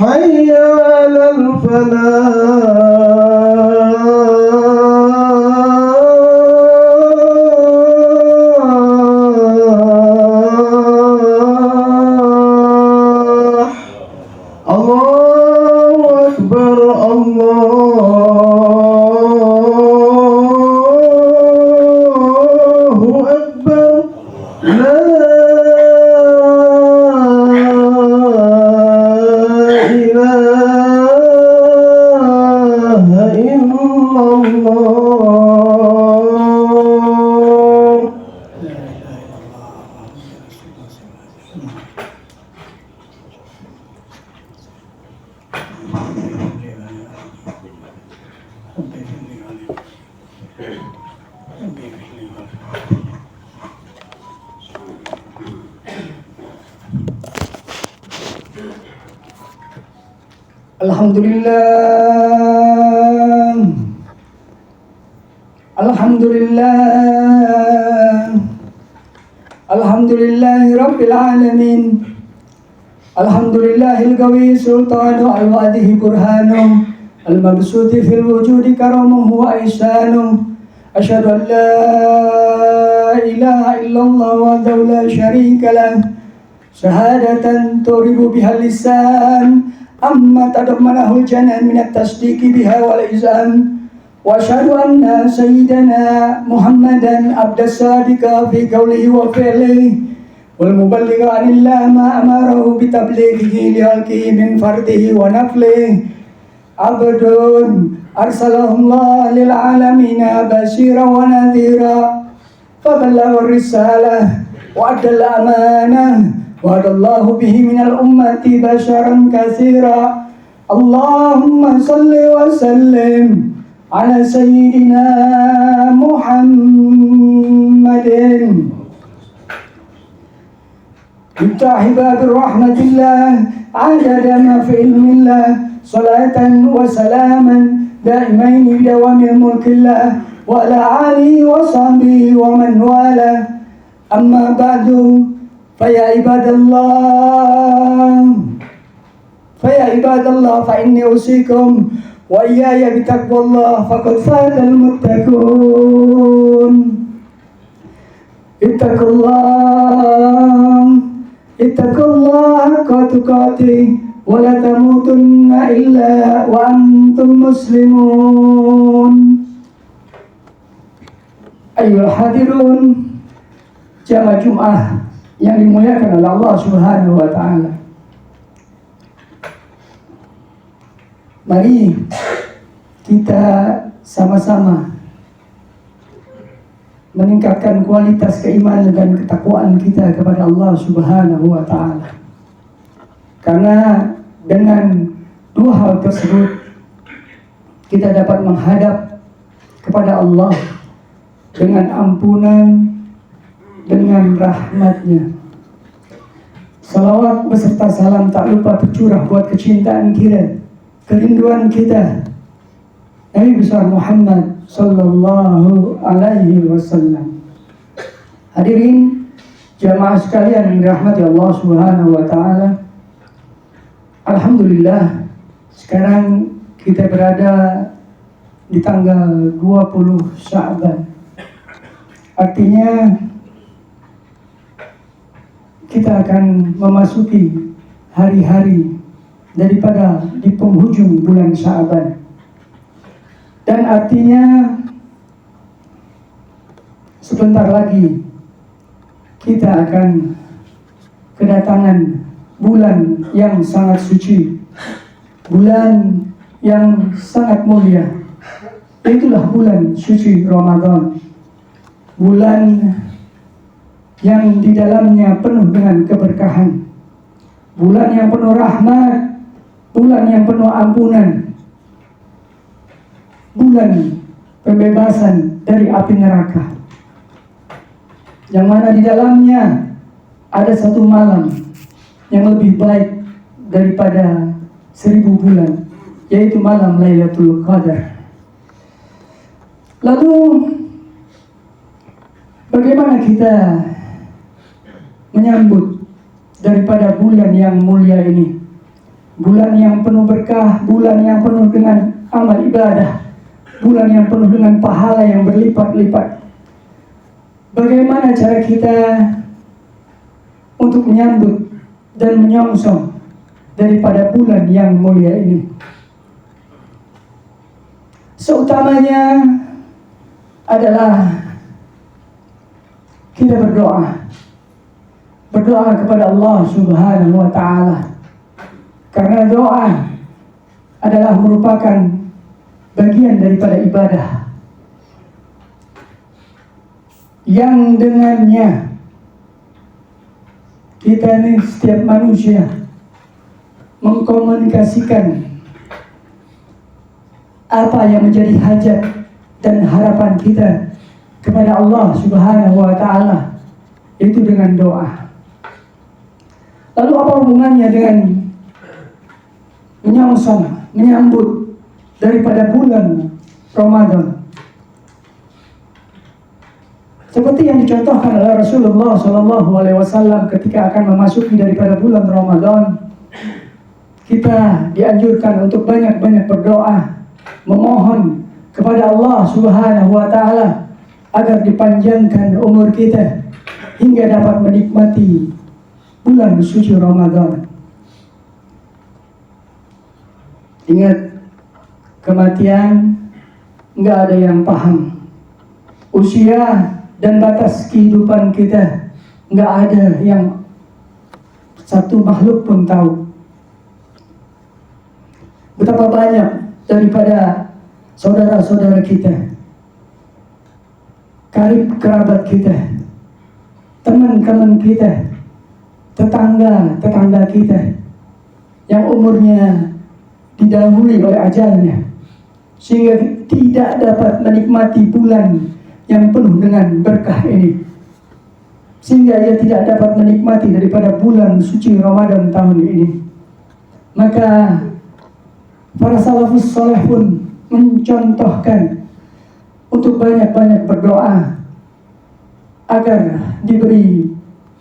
حي على الفلاح. الله أكبر الله أكبر لا إله إلا الله. Alhamdulillah, Alhamdulillah, Alhamdulillahi Rabbil Alamin. Alhamdulillahil Qawi Sultanu al-Wadihi Burhanu al-Mabsuti fil wujudi karamuhu wa ihsanu. Asyhadu an la ilaha illallah wahdahu la syarika lah, syahadatan turibu biha lisan amma tadammanahul janan minat tasdiqi biha wal izan. Wa asyhadu anna sayyidana Muhammadan abdas sadiqa fi qawlihi wa fi'lihi wal muballigha anillah ma amarahu bi tablighihi li halqihi min fardihi wa naflihi. Abdun arsalahullah lil alamina basira wa nadhira faballagha risalah wa adal amanah wa adallahu bihi minal ummati basharan katsira. Allahumma salli wa sallim ala sayyidina Muhammadin Ibtahi babir rahmatillah adada ma fi ilmillah salatan wa salaman daimaini bidawamil mulkillah wa ala alihi wa sahbihi wa man wala. Amma ba'du faya ibadallah fa inni usikum wa iyaya bitaqwallah faqad fazal muttaqun. Ittaqullah haqqa tuqatih wa la tamutunna illa wa antum muslimun. Ayyuhal hadirun, jamaah Jum'ah yang dimuliakan oleh Allah Subhanahu wa taala. Mari kita sama-sama meningkatkan kualitas keimanan dan ketakwaan kita kepada Allah Subhanahu wa taala. Karena dengan dua hal tersebut kita dapat menghadap kepada Allah dengan ampunan, dengan rahmatnya. Salawat beserta salam tak lupa tercurah buat kecintaan kita, kerinduan kita, Nabi besar Muhammad sallallahu alaihi wasallam. Hadirin jamaah sekalian yang dirahmati Allah Subhanahu wa taala. Alhamdulillah, sekarang kita berada di tanggal 20 Sya'ban. Artinya kita akan memasuki hari-hari daripada di penghujung bulan Sya'ban. Dan artinya sebentar lagi kita akan kedatangan bulan yang sangat suci, bulan yang sangat mulia. Itulah bulan suci Ramadan, bulan yang di dalamnya penuh dengan keberkahan, bulan yang penuh rahmat, bulan yang penuh ampunan, bulan pembebasan dari api neraka, yang mana di dalamnya ada satu malam yang lebih baik daripada 1000 bulan, yaitu malam Lailatul Qadar. Lalu bagaimana kita menyambut daripada bulan yang mulia ini, bulan yang penuh berkah, bulan yang penuh dengan amal ibadah, bulan yang penuh dengan pahala yang berlipat-lipat. Bagaimana cara kita untuk menyambut dan menyongsong daripada bulan yang mulia ini? Seutamanya adalah kita berdoa kepada Allah Subhanahu wa Ta'ala, karena doa adalah merupakan bagian daripada ibadah yang dengannya kita ini, setiap manusia, mengkomunikasikan apa yang menjadi hajat dan harapan kita kepada Allah Subhanahu wa Ta'ala, yaitu dengan doa. Lalu apa hubungannya dengan menyongsong, menyambut daripada bulan Ramadan? Seperti yang dicontohkan oleh Rasulullah SAW ketika akan memasuki daripada bulan Ramadan, kita dianjurkan untuk banyak-banyak berdoa, memohon kepada Allah Subhanahu wa Ta'ala agar dipanjangkan umur kita hingga dapat menikmati bulan suci Ramadan. Ingat, kematian nggak ada yang paham. Usia dan batas kehidupan kita nggak ada yang satu makhluk pun tahu. Betapa banyak daripada saudara-saudara kita, karib kerabat kita, teman-teman kita, tetangga kita yang umurnya didahului oleh ajalnya, sehingga tidak dapat menikmati bulan yang penuh dengan berkah ini, sehingga ia tidak dapat menikmati daripada bulan suci Ramadan tahun ini. Maka para salafus saleh pun mencontohkan untuk banyak-banyak berdoa agar diberi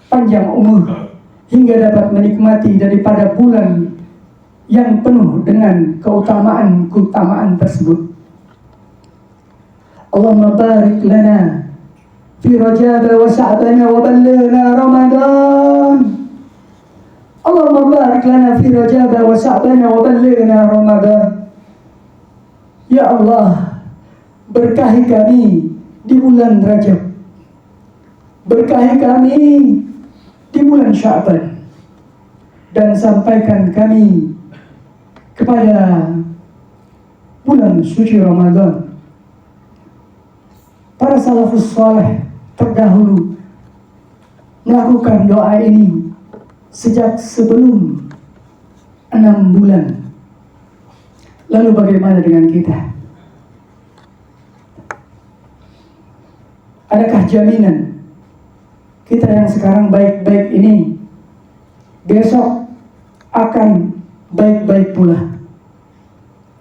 panjang umur hingga dapat menikmati daripada bulan yang penuh dengan keutamaan tersebut. Allahumma barik lana fi Rajab wa Sha'ban wa ballighna Ramadan. Allahumma barik lana fi Rajab wa Sha'ban wa ballighna Ramadan. Ya Allah, berkahi kami di bulan Rajab, berkahi kami di bulan Sya'ban, dan sampaikan kami kepada bulan suci Ramadan. Para salafus saleh terdahulu melakukan doa ini sejak sebelum 6 bulan. Lalu bagaimana dengan kita? Adakah jaminan kita yang sekarang baik-baik ini besok akan baik-baik pula?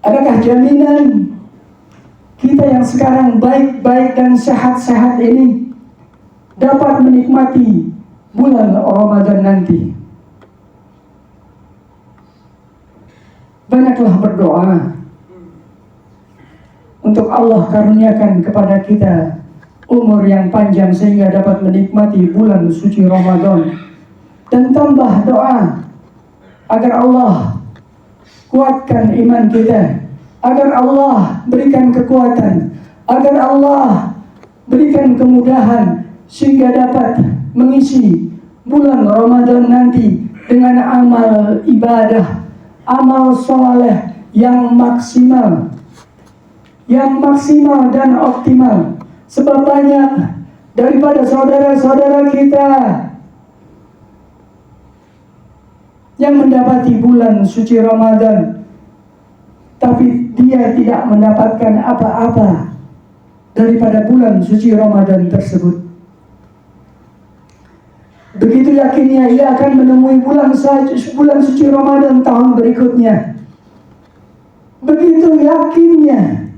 Adakah jaminan kita yang sekarang baik-baik dan sehat-sehat ini dapat menikmati bulan Ramadan nanti? Banyaklah berdoa untuk Allah karuniakan kepada kita umur yang panjang sehingga dapat menikmati bulan suci Ramadan. Dan tambah doa agar Allah kuatkan iman kita, agar Allah berikan kekuatan, agar Allah berikan kemudahan sehingga dapat mengisi bulan Ramadan nanti dengan amal ibadah, amal soleh yang maksimal dan optimal. Sebab banyak daripada saudara-saudara kita yang mendapati bulan suci Ramadan, tapi dia tidak mendapatkan apa-apa daripada bulan suci Ramadan tersebut. Begitu yakinnya ia akan menemui bulan suci Ramadan tahun berikutnya. Begitu yakinnya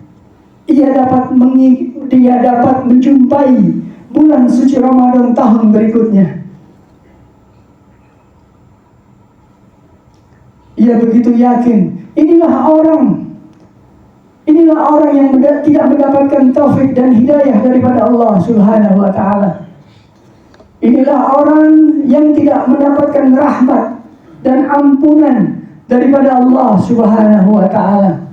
ia dapat menjumpai bulan suci Ramadan tahun berikutnya. ia begitu yakin. Inilah orang yang tidak mendapatkan taufik dan hidayah daripada Allah Subhanahu wa ta'ala. Inilah orang yang tidak mendapatkan rahmat dan ampunan daripada Allah Subhanahu wa ta'ala.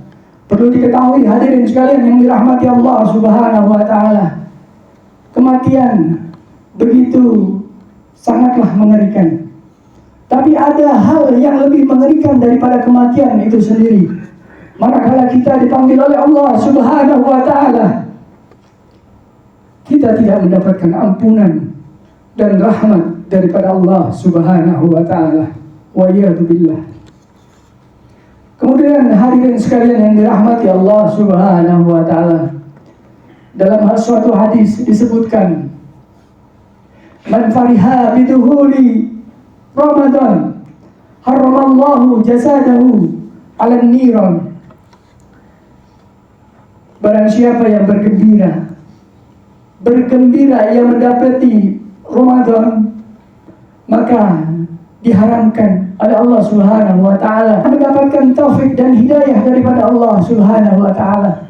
Perlu diketahui hadirin sekalian yang dirahmati Allah Subhanahu wa ta'ala, kematian begitu sangatlah mengerikan. Tapi ada hal yang lebih mengerikan daripada kematian itu sendiri. Manakala kita dipanggil oleh Allah Subhanahu wa ta'ala, kita tidak mendapatkan ampunan dan rahmat daripada Allah Subhanahu wa ta'ala. Wa iyadu billah. Kemudian hadirin sekalian yang dirahmati Allah Subhanahu wa ta'ala, dalam suatu hadis disebutkan, man fariha biduhuli Ramadan haramallahu jasadahu 'alan niran. Barang siapa yang bergembira ia mendapati Ramadan, maka diharamkan oleh Allah Subhanahu wa ta'ala mendapatkan taufik dan hidayah daripada Allah Subhanahu wa ta'ala.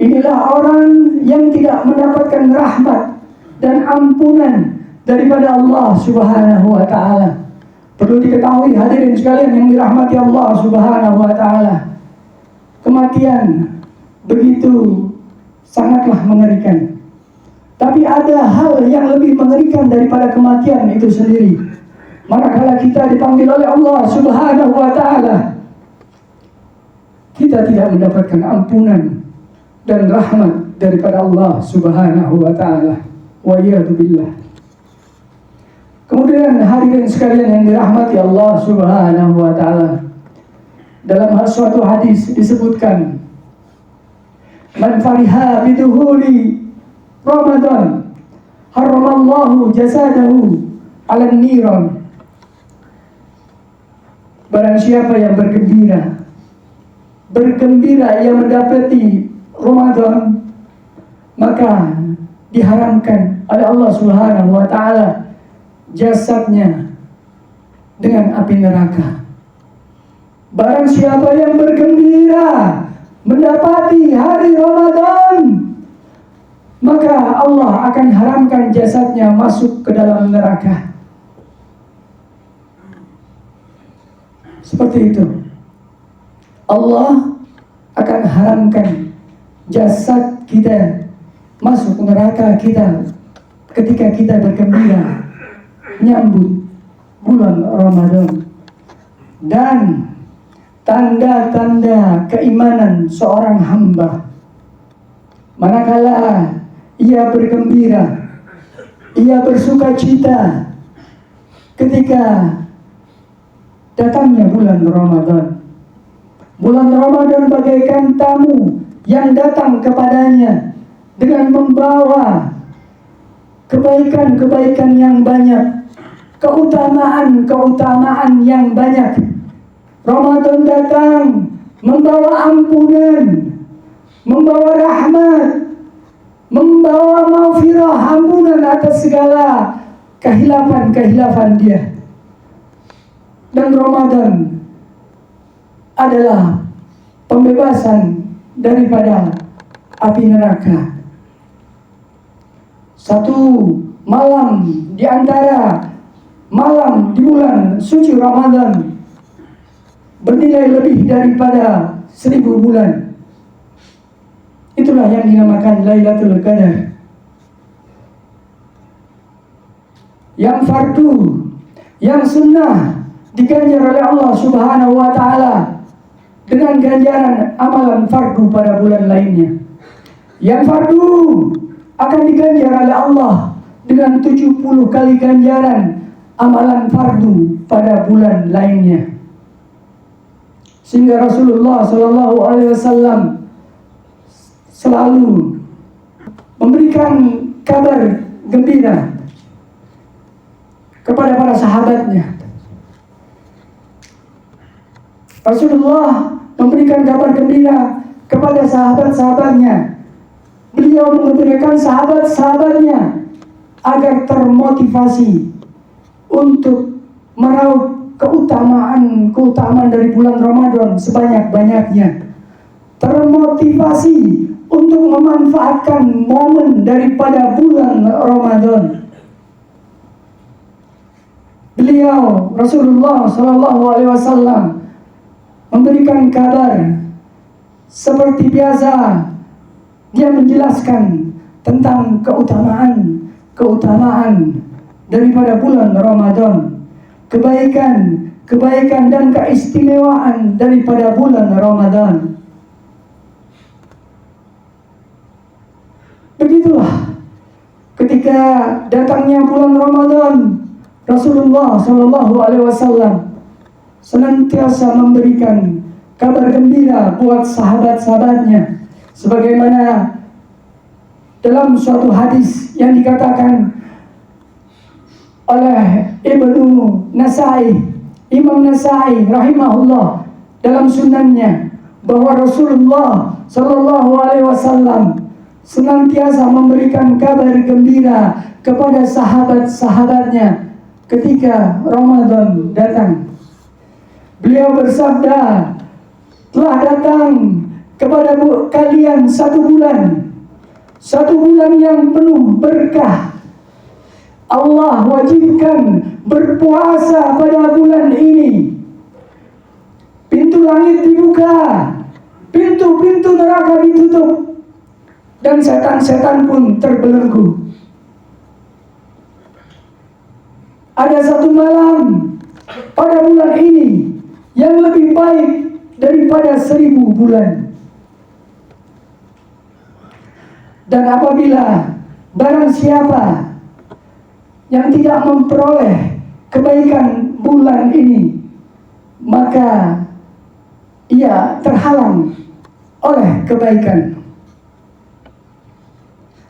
Inilah orang yang tidak mendapatkan rahmat dan ampunan daripada Allah Subhanahu wa ta'ala. Perlu diketahui hadirin sekalian yang dirahmati Allah Subhanahu wa ta'ala, kematian begitu sangatlah mengerikan. Tapi ada hal yang lebih mengerikan daripada kematian itu sendiri. Manakala kita dipanggil oleh Allah Subhanahu wa ta'ala, kita tidak mendapatkan ampunan dan rahmat daripada Allah Subhanahu wa ta'ala. Wa iyadu billah. Kemudian hadirin sekalian yang dirahmati Allah Subhanahu wa ta'ala, dalam suatu hadis disebutkan, man fariha biduhuli Ramadan haramallahu jasadahu 'alan niran. Barang siapa yang bergembira ia mendapati Ramadan, maka diharamkan oleh Allah Subhanahu wa ta'ala jasadnya dengan api neraka. Barang siapa yang bergembira mendapati hari Ramadan, maka Allah akan haramkan jasadnya masuk ke dalam neraka. Seperti itu. Allah akan haramkan jasad kita masuk neraka kita ketika kita bergembira menyambut bulan Ramadan. Dan tanda-tanda keimanan seorang hamba, manakala ia bergembira, ia bersuka cita ketika datangnya bulan Ramadan. Bulan Ramadan bagaikan tamu yang datang kepadanya dengan membawa kebaikan-kebaikan yang banyak, keutamaan-keutamaan yang banyak. Ramadan datang membawa ampunan, membawa rahmat, membawa maghfirah, ampunan atas segala kehilafan-kehilafan dia. Dan Ramadan adalah pembebasan daripada api neraka. Satu malam di antara malam di bulan suci Ramadan bernilai lebih daripada 1000 bulan. Itulah yang dinamakan Lailatul Qadar. Yang fardu, yang sunnah diganjar oleh Allah Subhanahu wa ta'ala dengan ganjaran amalan fardu pada bulan lainnya. Yang fardu akan diganjar oleh Allah dengan 70 kali ganjaran amalan fardu pada bulan lainnya. Sehingga Rasulullah SAW selalu memberikan kabar gembira kepada para sahabatnya. Rasulullah memberikan kabar gembira kepada sahabat-sahabatnya. Beliau mengembirakan sahabat-sahabatnya agar termotivasi untuk meraup keutamaan dari bulan Ramadan sebanyak-banyaknya. Termotivasi untuk memanfaatkan momen daripada bulan Ramadan. Beliau Rasulullah Shallallahu Alaihi Wasallam memberikan kabar seperti biasa. Dia menjelaskan tentang keutamaan daripada bulan Ramadan, kebaikan dan keistimewaan daripada bulan Ramadan. Begitulah ketika datangnya bulan Ramadan, Rasulullah Shallallahu Alaihi Wasallam senantiasa memberikan kabar gembira buat sahabat-sahabatnya, sebagaimana dalam suatu hadis yang dikatakan oleh Imam Nasai rahimahullah dalam sunannya, bahwa Rasulullah Shallallahu Alaihi Wasallam senantiasa memberikan kabar gembira kepada sahabat-sahabatnya ketika Ramadan datang. Beliau bersabda, telah datang kepada kalian satu bulan yang penuh berkah. Allah wajibkan berpuasa pada bulan ini. Pintu langit dibuka, pintu-pintu neraka ditutup, dan setan-setan pun terbelenggu. Ada satu malam pada bulan ini yang lebih baik daripada 1000 bulan. Dan apabila barang siapa yang tidak memperoleh kebaikan bulan ini, maka ia terhalang oleh kebaikan.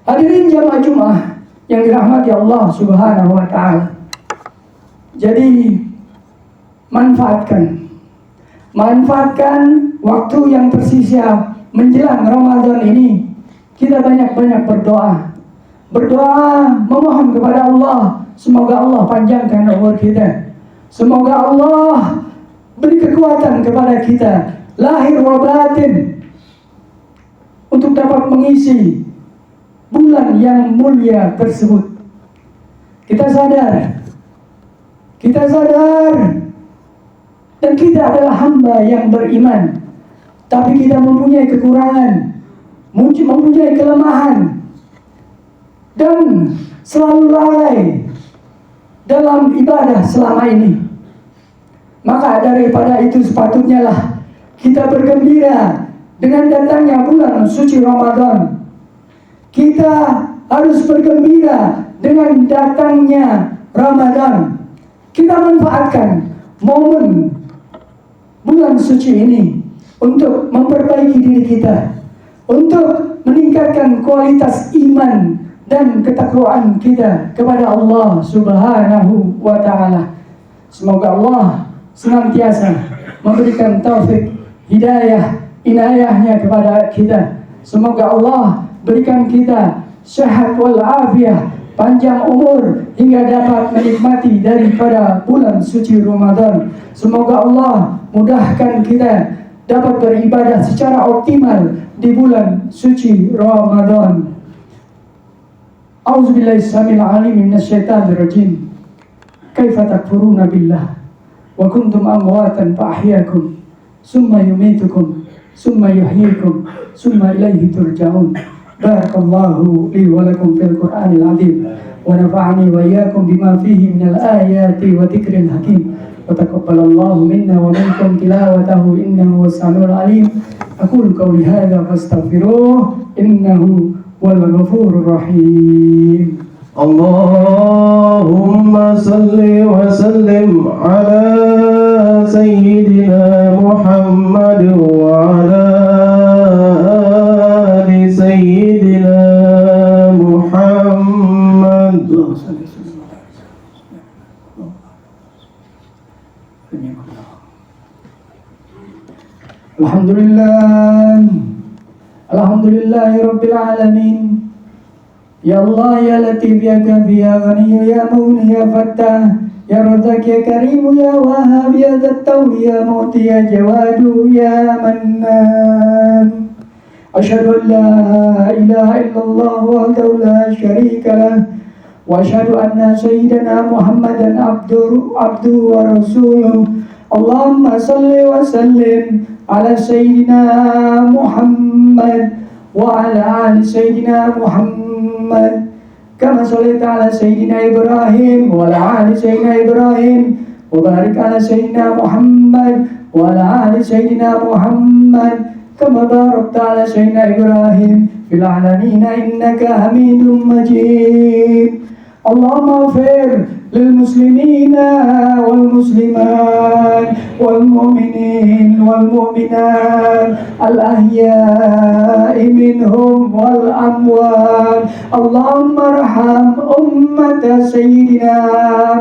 Hadirin jamaah Jumat yang dirahmati Allah Subhanahu wa taala. Jadi manfaatkan waktu yang tersisa menjelang Ramadan ini. Kita banyak-banyak berdoa memohon kepada Allah, semoga Allah panjangkan umur kita, semoga Allah beri kekuatan kepada kita lahir wa batin untuk dapat mengisi bulan yang mulia tersebut. Kita sadar dan kita adalah hamba yang beriman, tapi kita mempunyai kekurangan, mempunyai kelemahan, dan selalu lalai dalam ibadah selama ini. Maka daripada itu sepatutnya lah kita bergembira dengan datangnya bulan suci Ramadan. Kita harus bergembira dengan datangnya Ramadan. Kita manfaatkan momen bulan suci ini untuk memperbaiki diri kita, untuk meningkatkan kualitas iman dan ketakwaan kita kepada Allah Subhanahu wa taala. Semoga Allah senantiasa memberikan taufik, hidayah, inayahnya kepada kita. Semoga Allah berikan kita sehat wal afiah, panjang umur hingga dapat menikmati daripada bulan suci Ramadan. Semoga Allah mudahkan kita dapat beribadah secara optimal di bulan suci Ramadan. A'udzubillahi samil alim minasyaitonir rajim. Kaifa takfuruna billah wa kuntum amwatan fa ahyakum summa yumitukum summa yuhyikum summa ilaihi turja'un. Barakallahu li wa lakum fil Qur'anil azim wa nafa'ani wa iyyakum bima fihi minal ayati wa dzikril hakim. Wa taqabbalallahu minna wa minkum tilawatahu innahu was-sami'ul alim. Aqulu qawli hadza fastaghfiruh innahu wal ghafurur rahim. Allahumma salli wa sallim ala sayyidina Muhammad wa ala ali sayyidina Muhammad. Alhamdulillahi Rabbil Alamin. Ya Allah, Ya Latif, Ya Kafi, Ya Ghani, Ya Mughni, Ya Fattah, يا رزاق يا كريم يا وهاب يا ذا الطول يا معطي يا جواد يا منان. أشهد أن لا إله إلا الله وحده لا شريك له وأشهد أن سيدنا محمدا عبده ورسوله. اللهم صل وسلم على سيدنا محمد وعلى آل سيدنا محمد كما صليت على سيدنا إبراهيم وعلى آل سيدنا إبراهيم وبارك على سيدنا محمد وعلى آل سيدنا محمد كما باركت على سيدنا إبراهيم في العالمين إنك حميد مجيد. اللهم اغفر للمسلمين والمسلمات والمؤمنين والمؤمنات الأحياء منهم والأموات. اللهم ارحم أمة سيدنا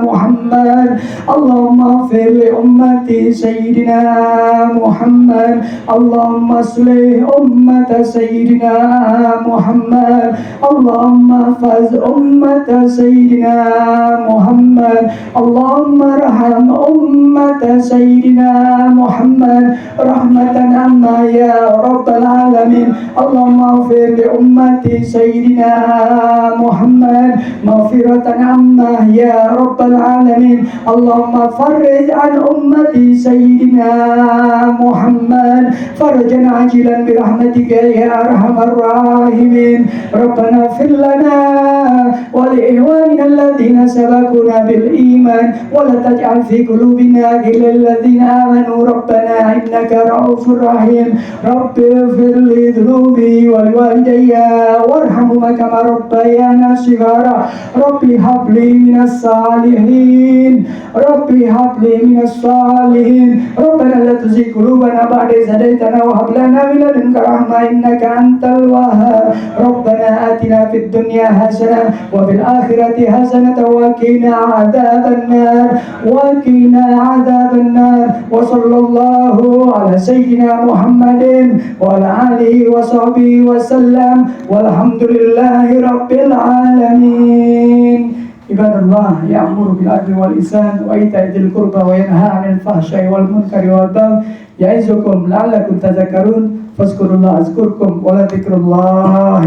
محمد. اللهم اغفر لأمة سيدنا محمد. اللهم اصلح أمة سيدنا محمد. اللهم احفظ أمة سيدنا محمد. اللهم ارحم أمة سيدنا محمد رحمة عما يا رب العالمين. اللهم اغفر لأمة سيدنا محمد مغفرة عما يا رب العالمين. اللهم فرج عن أمة سيدنا محمد فرجا عاجلا برحمتك يا أرحم الراحمين. ربنا اغفر لنا ولإخواننا الذين سبقونا بالإيمان ولا تجعل في قلوبنا غلا للذين آمنوا ربنا إنك رؤوف رحيم. رب اغفر لي ذنوبي ولوالدي وارحمهما كما ربيانا صغارا. رب هب لي من الصالحين. رب هب لي من الصالحين. ربنا لا تزغ قلوبنا بعد إذ هديتنا وهب لنا من لدنك رحمة إنك أنت الوهاب. ربنا آتنا في الدنيا حسنة وفي الآخرة حسنة وقنا عذاب النار وقنا عذاب النار. وصلى الله على سيدنا محمد وعلى آله وصحبه وسلم والحمد لله رب العالمين. عباد الله يأمر بالعدل والإحسان وإيتاء ذي القربى وينهى عن الفحشاء والمنكر والبغي يعظكم لعلكم تذكرون. فاذكروا الله أذكركم ولذكر الله